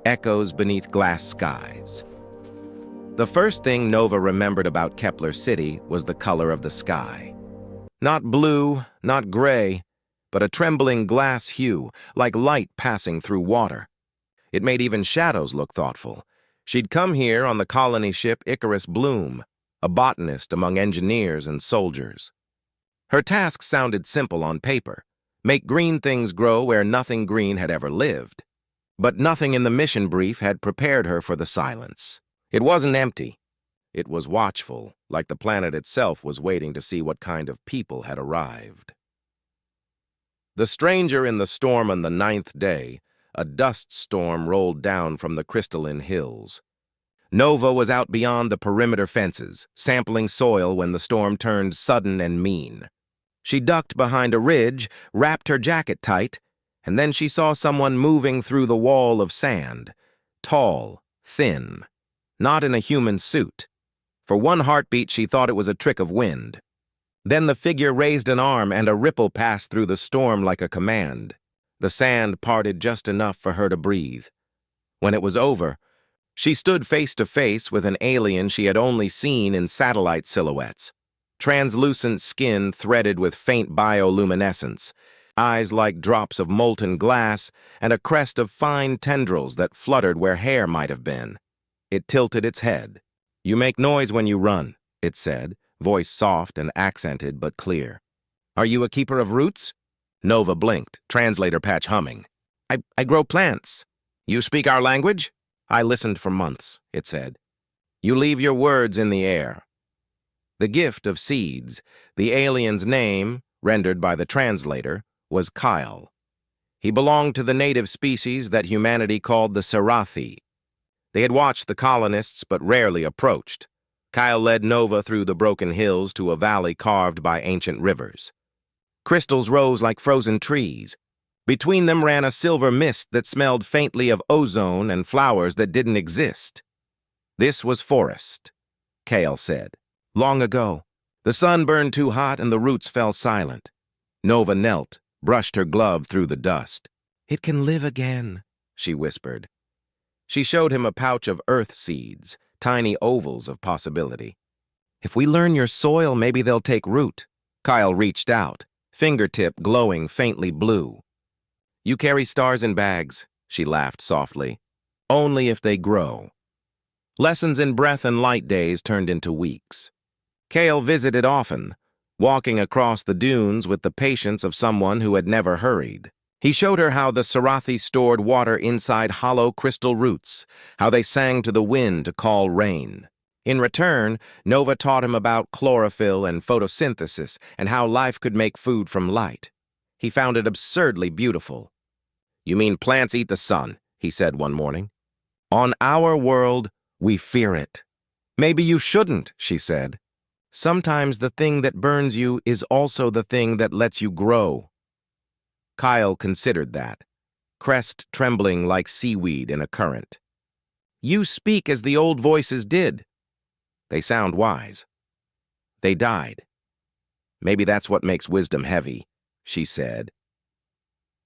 echoes beneath glass skies. The first thing Nova remembered about Kepler City was the color of the sky. Not blue, not gray, but a trembling glass hue, like light passing through water. It made even shadows look thoughtful. She'd come here on the colony ship Icarus Bloom, a botanist among engineers and soldiers. Her task sounded simple on paper: make green things grow where nothing green had ever lived. But nothing in the mission brief had prepared her for the silence. It wasn't empty. It was watchful, like the planet itself was waiting to see what kind of people had arrived. The stranger in the storm on the 9th day, a dust storm rolled down from the crystalline hills. Nova was out beyond the perimeter fences, sampling soil when the storm turned sudden and mean. She ducked behind a ridge, wrapped her jacket tight, and then she saw someone moving through the wall of sand. Tall, thin, not in a human suit. For one heartbeat, she thought it was a trick of wind. Then the figure raised an arm and a ripple passed through the storm like a command. The sand parted just enough for her to breathe. When it was over, she stood face to face with an alien she had only seen in satellite silhouettes. Translucent skin threaded with faint bioluminescence, eyes like drops of molten glass, and a crest of fine tendrils that fluttered where hair might have been. It tilted its head. "You make noise when you run," it said, voice soft and accented but clear. "Are you a keeper of roots?" Nova blinked, translator patch humming. I grow plants." "You speak our language?" "I listened for months," it said. "You leave your words in the air." The gift of seeds, the alien's name, rendered by the translator, was Kyle. He belonged to the native species that humanity called the Sarathi. They had watched the colonists but rarely approached. Kyle led Nova through the broken hills to a valley carved by ancient rivers. Crystals rose like frozen trees. Between them ran a silver mist that smelled faintly of ozone and flowers that didn't exist. "This was forest," Kale said. "Long ago. The sun burned too hot and the roots fell silent." Nova knelt, brushed her glove through the dust. "It can live again," she whispered. She showed him a pouch of earth seeds, tiny ovals of possibility. "If we learn your soil, maybe they'll take root." Kyle reached out, fingertip glowing faintly blue. "You carry stars in bags," she laughed softly. "Only if they grow." Lessons in breath and light days turned into weeks. Kale visited often, walking across the dunes with the patience of someone who had never hurried. He showed her how the Sarathi stored water inside hollow crystal roots, how they sang to the wind to call rain. In return, Nova taught him about chlorophyll and photosynthesis and how life could make food from light. He found it absurdly beautiful. "You mean plants eat the sun," he said one morning. "On our world, we fear it." "Maybe you shouldn't," she said. "Sometimes the thing that burns you is also the thing that lets you grow." Kyle considered that, crest trembling like seaweed in a current. "You speak as the old voices did." "They sound wise." "They died." "Maybe that's what makes wisdom heavy," she said.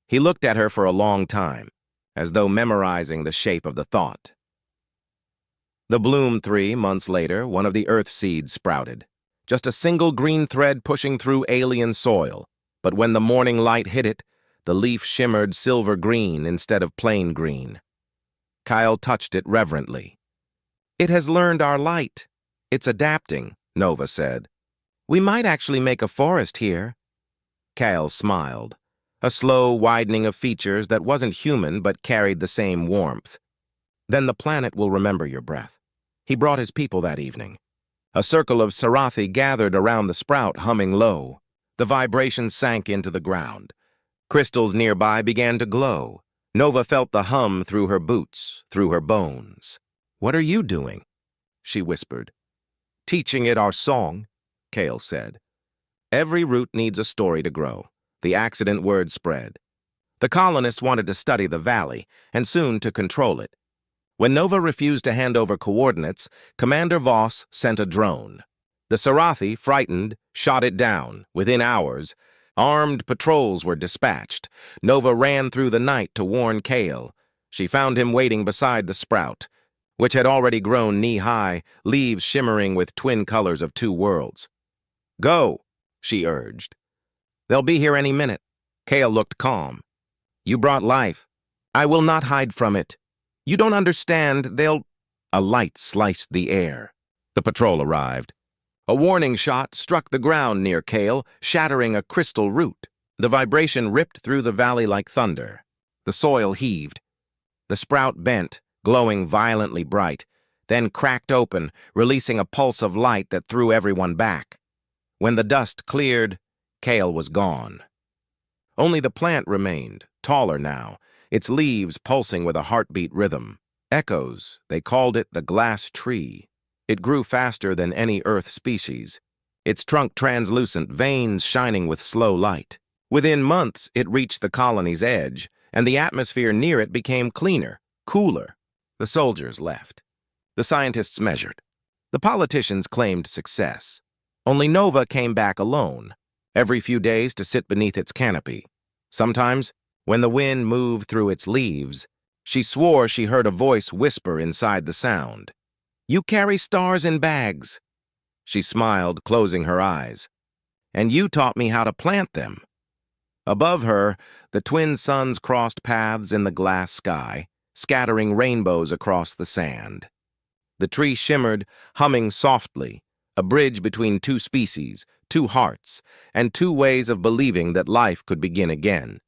He looked at her for a long time, as though memorizing the shape of the thought. The bloom 3 months later, one of the earth seeds sprouted. Just a single green thread pushing through alien soil, but when the morning light hit it, the leaf shimmered silver green instead of plain green. Kyle touched it reverently. "It has learned our light. It's adapting," Nova said. "We might actually make a forest here." Kyle smiled, a slow widening of features that wasn't human but carried the same warmth. "Then the planet will remember your breath." He brought his people that evening. A circle of Sarathi gathered around the sprout, humming low. The vibration sank into the ground. Crystals nearby began to glow. Nova felt the hum through her boots, through her bones. "What are you doing?" she whispered. "Teaching it our song," Kale said. Every root needs a story to grow. The accident word spread. The colonists wanted to study the valley, and soon to control it. When Nova refused to hand over coordinates, Commander Voss sent a drone. The Sarathi, frightened, shot it down. Within hours, armed patrols were dispatched. Nova ran through the night to warn Kale. She found him waiting beside the sprout, which had already grown knee-high, leaves shimmering with twin colors of two worlds. "Go," she urged. "They'll be here any minute." Kale looked calm. "You brought life. I will not hide from it. You don't understand, they'll—" A light sliced the air. The patrol arrived. A warning shot struck the ground near Kale, shattering a crystal root. The vibration ripped through the valley like thunder. The soil heaved. The sprout bent, glowing violently bright, then cracked open, releasing a pulse of light that threw everyone back. When the dust cleared, Kale was gone. Only the plant remained, taller now, its leaves pulsing with a heartbeat rhythm. Echoes, they called it the glass tree. It grew faster than any Earth species, its trunk translucent, veins shining with slow light. Within months, it reached the colony's edge, and the atmosphere near it became cleaner, cooler. The soldiers left. The scientists measured. The politicians claimed success. Only Nova came back alone, every few days to sit beneath its canopy. Sometimes, when the wind moved through its leaves, she swore she heard a voice whisper inside the sound. "You carry stars in bags." She smiled, closing her eyes. "And you taught me how to plant them." Above her, the twin suns crossed paths in the glass sky, scattering rainbows across the sand. The tree shimmered, humming softly, a bridge between two species, two hearts, and two ways of believing that life could begin again.